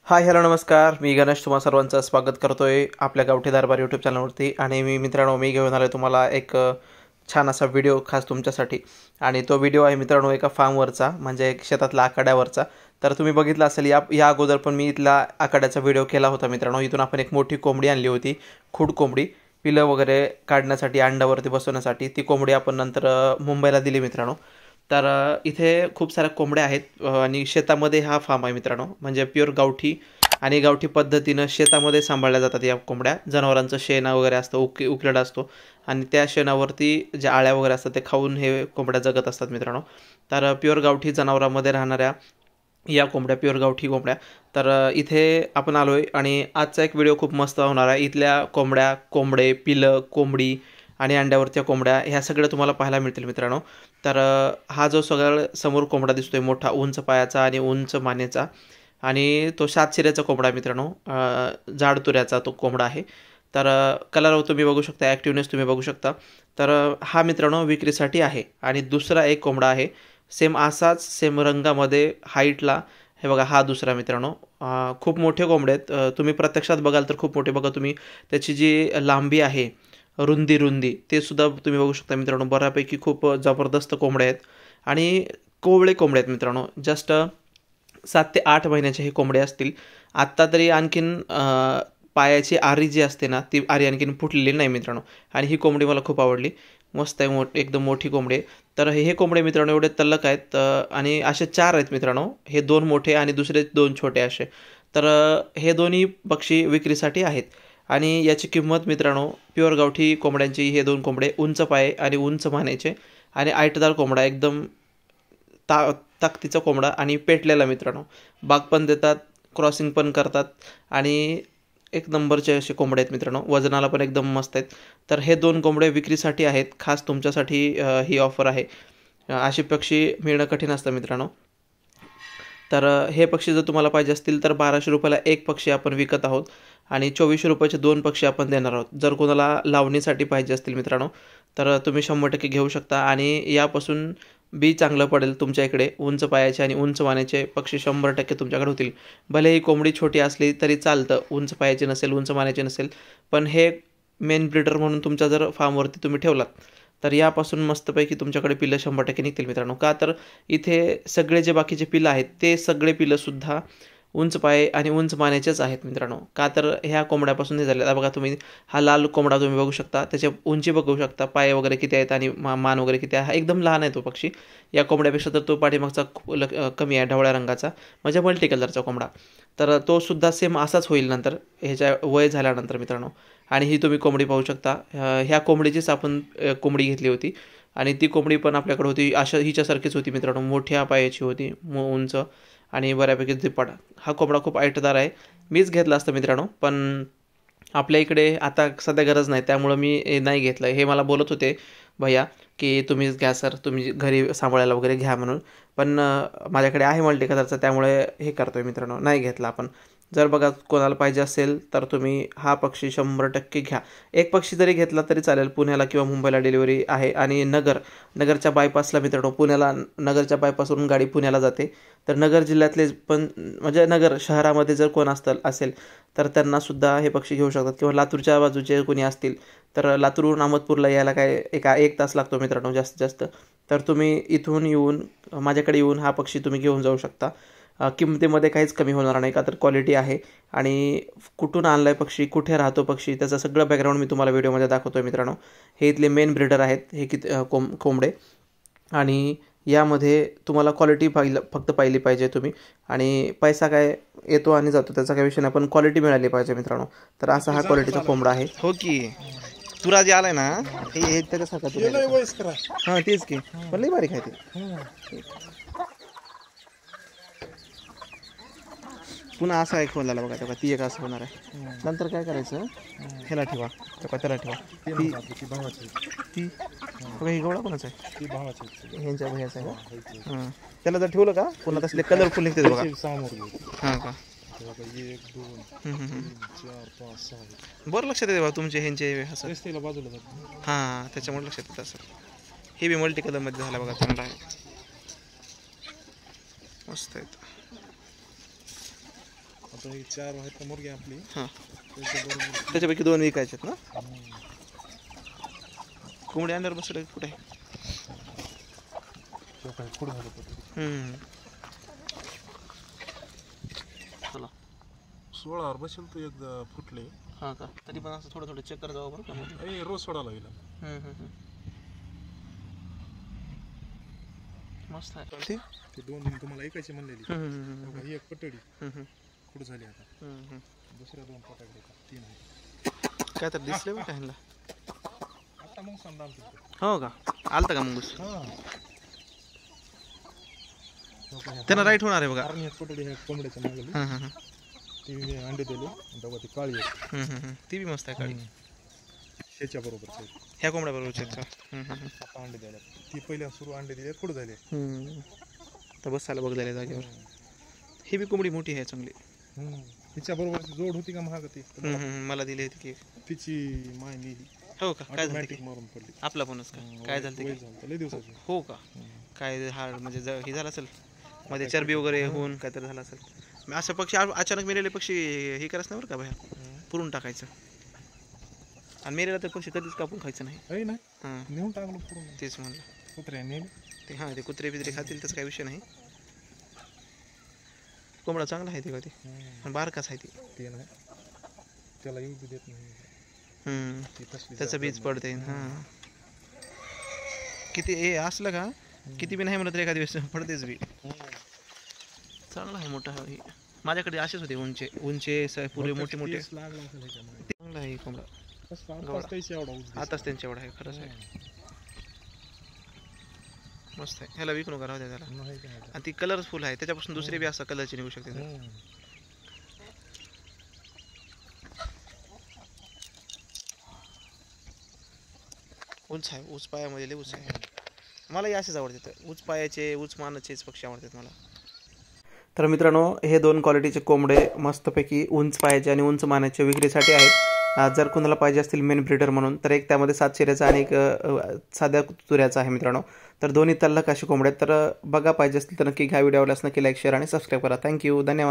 Hi hello नमस्कार. मी गणेश तुम्हा सर्वांचं स्वागत करतोय आपल्या गावठी दरबार यूट्यूब चॅनलवरती. आणि मित्रांनो मी घेऊन आलो तुम्हाला एक छान असा व्हिडिओ खास तुमच्यासाठी. आणि तो व्हिडिओ आहे मित्रांनो एका फार्मवरचा, म्हणजे एक शेतातला आखाड्यावरचा. तर तुम्ही बघितलं असेल या अगोदर पण मी इथला आखाड्याचा व्हिडिओ केला होता मित्रांनो. इथून आपण एक मोठी कोंबडी आणली होती, खूड कोंबडी, पिलं वगैरे काढण्यासाठी, अंड्यावरती बसवण्यासाठी. ती कोंबडी आपण नंतर मुंबईला दिली मित्रांनो. तर इथे खूप साऱ्या कोंबड्या आहेत आणि शेतामध्ये हा फार्म आहे मित्रांनो. म्हणजे प्युअर गावठी आणि गावठी पद्धतीनं शेतामध्ये सांभाळल्या जातात या कोंबड्या. जनावरांचं शेण वगैरे असतं, उकलेला असतो, आणि त्या शेणावरती ज्या आळ्या वगैरे असतात ते खाऊन हे कोंबड्या जगत असतात मित्रांनो. तर प्युअर गावठी जनावरांमध्ये राहणाऱ्या या कोंबड्या, प्युअर गावठी कोंबड्या. तर इथे आपण आलो आहे आणि आजचा एक व्हिडिओ खूप मस्त होणार आहे. इथल्या कोंबड्या, कोंबडे, पिलं, कोंबडी आणि अंड्यावरच्या कोंबड्या ह्या सगळ्या तुम्हाला पाहायला मिळतील मित्रांनो. तर हा जो सगळा समोर कोंबडा दिसतोय, मोठा उंच पायाचा आणि उंच मानेचा, आणि तो 7 शिऱ्याचा कोंबडा मित्रांनो. जाड तुऱ्याचा तो कोंबडा आहे. तर कलर तुम्ही बघू शकता, ॲक्टिव्हनेस तुम्ही बघू शकता. तर हा मित्रांनो विक्रीसाठी आहे. आणि दुसरा एक कोंबडा आहे सेम असाच, सेम रंगामध्ये, हाईटला. हे बघा, हा दुसरा मित्रांनो. खूप मोठे कोंबडे आहेत. तुम्ही प्रत्यक्षात बघाल तर खूप मोठे. बघा तुम्ही त्याची जी लांबी आहे, रुंदी ते सुद्धा तुम्ही बघू शकता मित्रांनो. बऱ्यापैकी खूप जबरदस्त कोंबडे आहेत आणि कोवळे कोंबडे आहेत मित्रांनो. जस्ट 7 ते 8 महिन्याचे हे कोंबडे असतील. आत्ता तरी आणखीन पायाची आरी जी असते ना, ती आरी आणखीन फुटलेली नाही मित्रांनो. आणि ही कोंबडी मला खूप आवडली. मस्त आहे, एकदम मोठी कोंबडी आहे. तर हे कोंबडे मित्रांनो एवढे तल्लक आहेत. आणि असे 4 आहेत मित्रांनो. हे 2 मोठे आणि दुसरे 2 छोटे असे. तर हे दोन्ही पक्षी विक्रीसाठी आहेत. आणि याची किंमत मित्रांनो, प्युअर गावठी कोंबड्यांची हे 2 कोंबडे, उंच पाय आणि उंच मानेचे आणि आयटदार कोंबडा, एकदम ताकदीचा कोंबडा आणि पेटलेला मित्रांनो. बाग पण देतात, क्रॉसिंग पण करतात आणि एक नंबरचे असे कोंबडे आहेत मित्रांनो. वजनाला पण एकदम मस्त आहेत. तर हे 2 कोंबडे विक्रीसाठी आहेत. खास तुमच्यासाठी ही ऑफर आहे. असे पक्षी मिळणं कठीण असतं मित्रांनो. तर हे पक्षी जर तुम्हाला पाहिजे असतील तर 1200 रुपयाला एक पक्षी आपण विकत आहोत आणि 2400 रुपयाचे 2 पक्षी आपण देणार आहोत. जर कोणाला लावणीसाठी पाहिजे असतील मित्रांनो तर तुम्ही 100% घेऊ शकता. आणि यापासून बी चांगलं पडेल तुमच्या इकडे. उंच पायाचे आणि उंच मानेचे पक्षी 100% तुमच्याकडे होतील. भले ही कोंबडी छोटी असली तरी चालतं, उंच पायाची नसेल, उंच मानेचे नसेल, पण हे मेन ब्रीडर म्हणून तुमच्या जर फार्मवरती तुम्ही ठेवलात तर यापासून मस्तपैकी तुमच्याकडे पिलं 100% निघतील मित्रांनो. का तर इथे सगळे जे बाकीचे पिलं आहेत ते सगळे पिलंसुद्धा उंच पाय आणि उंच मानेचेच आहेत मित्रांनो. का तर ह्या कोंबड्यापासून हे झाले. आता बघा तुम्ही, हा लाल कोंबडा तुम्ही बघू शकता, त्याची उंची बघू शकता, पाय वगैरे किती आहेत आणि मान वगैरे किती आहे. हा एकदम लहान आहे तो पक्षी. या कोंबड्यापेक्षा तर तो पाठीमागचा खूप कमी आहे, ढवळ्या रंगाचा, म्हणजे मल्टी कलरचा कोंबडा. तर तो सुद्धा सेम असाच होईल नंतर, ह्याच्या वय झाल्यानंतर मित्रांनो. आणि ही तुम्ही कोंबडी पाहू शकता. ह्या कोंबडीचीच आपण कोंबडी घेतली होती आणि ती कोंबडी पण आपल्याकडे होती. अशा हिच्यासारखीच होती मित्रांनो. मोठ्या पायाची होती, उंच आणि बऱ्यापैकी धिप्पाड. हा कोंबडा खूप ऐटदार आहे. मीच घेतला असतं मित्रांनो, पण आपल्या इकडे आता सध्या गरज नाही, त्यामुळं मी नाही घेतलं. हे मला बोलत होते भैया की तुम्हीच घ्या सर, तुम्ही घरी सांभाळायला वगैरे घ्या म्हणून. पण माझ्याकडे आहे मल्टी कलरचा, त्यामुळे हे करतोय मित्रांनो, नाही घेतला आपण. जर बघा कोणाला पाहिजे असेल तर तुम्ही हा पक्षी 100% घ्या. एक पक्षी जरी घेतला तरी चालेल. पुण्याला किंवा मुंबईला डिलिव्हरी आहे. आणि नगरच्या बायपासला मित्रांनो, पुण्याला नगरच्या बायपासवरून गाडी पुण्याला जाते. तर नगर जिल्ह्यातले पण, म्हणजे नगर शहरामध्ये जर कोण असेल तर त्यांनासुद्धा हे पक्षी घेऊ शकतात. किंवा लातूरच्या बाजूचे कोणी असतील तर लातूरहून अहमदपूरला यायला काय एक तास लागतो मित्रांनो जास्तीत जास्त. तर तुम्ही इथून येऊन, माझ्याकडे येऊन हा पक्षी तुम्ही घेऊन जाऊ शकता. किमतीमध्ये काहीच कमी होणार नाही, का तर क्वालिटी आहे. आणि कुठून आणला आहे पक्षी, कुठे राहतो पक्षी, त्याचं सगळं बॅकग्राऊंड मी तुम्हाला व्हिडिओमध्ये दाखवतो मित्रांनो. हे इथले मेन ब्रीडर आहेत हे कोंबडे. आणि यामध्ये तुम्हाला क्वालिटी फक्त पाहिली पाहिजे तुम्ही. आणि पैसा काय येतो आणि जातो, त्याचा काही विषय नाही, पण क्वालिटी मिळाली पाहिजे मित्रांनो. तर असा हा क्वालिटीचा कोंबडा आहे. हो की तुरा जे आलाय ना, हे त्याच्यासारखा. हां तेच की, पण लई बारीक आहे ते. पुन्हा असा एक खोलाला बघा, तेव्हा ती एक असं होणार आहे. नंतर काय करायचं, ह्याला ठेवा, तेव्हा त्याला ठेवा. ती बघा, ही गवळा कोणाचा आहे, ह्यांच्या भैयाचा आहे का. हां, त्याला जर ठेवलं का पुन्हा तसले कलरफुल निघते बघा. हां का, बरं लक्षात येते बघा तुमचे ह्यांचे असं. हां, त्याच्यामुळे लक्षात येतं असं. हे बी मल्टी कलरमध्ये झाला बघा, चांगला आहे, मस्त आहेत. आता हे 4 आहेत मुर्गी आपली. हां, त्याच्याबरोबर त्याच्यापैकी 2 विकायचे आहेत ना. कोंबडी अंड्यावर बसवलं कुठे आहे? पुढे चला 16 बसेल तो एकदा फुटले. हां का, तरी पण असं थोडं थोडं चेक करत जावं बरं का. रोज सोडायला लागेल. मस्त आहे ते 2 तुम्हाला ऐकायची म्हणलेली. ही एक पटडी पुढे झाली आता. दुसऱ्या 2 पटाकडे 3 आहे. काय तर दिसले बघ काय. आता मग समजा हो का, आलता का मग? हां, त्यांना राईट होणार आहे बघा. कारण एक पटडी आहे कोंबड्याच्या मागली. ती अंडे दिले. तेव्हा ती काळी आहे. ती बी मस्त आहे काळी. ह्याच्या बरोबर ह्या कोंबड्या बरोबर आता अंडे द्यायला. ती पहिल्या सुरू अंडे दिले पुढे झाले. तर बसायला बघ झाले जागेवर. ही बी कोंबडी मोठी आहे चांगली. तिच्या बरोबर जोड होती का महाग ती? मला दिली होती की. तिची माय नेली. हो का, काय झालं? मारून पडली. आपला पणच का काय झालं ते? लय दिवसाची. हो का, काय हा म्हणजे हे झालं असेल मध्ये चरबी वगैरे होऊन काहीतरी झालं असेल. असं पक्षी अचानक मेलेले पक्षी हे करायचं नाही बरं का बाहेर, पुरून टाकायचं. आणि मेलेला तर पक्षी कधीच कापून खायचं नाही. नेऊन टाकलं पुरून. तेच म्हणलं. कुत्र्या नेले ते. हां, ते कुत्रे बित्रे खातील त्याचा काही विषय नाही. कोंबडा चांगला आहे ते का ते, आणि बारकाच आहे ते नाही, त्याला येऊ बी देत नाही. त्याचं बीज पडते. हां, किती हे असलं का किती बी नाही म्हणलं तर एखादी वेळेस पडतेच बी. चांगला आहे मोठा. माझ्याकडे असेच होते उंचे पुरे मोठे मोठे. चांगला आहे कोंबडा. आताच त्यांच्या एवढा आहे. खरंच आहे, मस्त आहे. ह्याला विकू नका, राहू द्या त्याला. आणि ती कलरफुल आहे, त्याच्यापासून दुसरे बी असा कलरची निघू शकते. उंच आहे, उंच पायामध्ये लय उंच आहे. मलाही असेच आवडतात, उंच पायाचे उंच मानाचेच पक्षी आवडतात मला. तर मित्रांनो, हे 2 क्वालिटीचे कोंबडे मस्तपैकी उंच पायाचे आणि उंच मानाचे विक्रीसाठी आहेत. जर कुणाला पाहिजे असतील मेन ब्रीडर म्हणून, तर एक त्यामध्ये 7 शिऱ्याचा आणि एक साध्या तुऱ्याचा आहे मित्रांनो. तर दोन्ही तल्लख अशी कोंबड्या. तर बघा, पाहिजे असतील तर नक्की घ्या. व्हिडिओ आवडल्यास नक्की लाईक, शेअर आणि सबस्क्राईब करा. थँक्यू, धन्यवाद.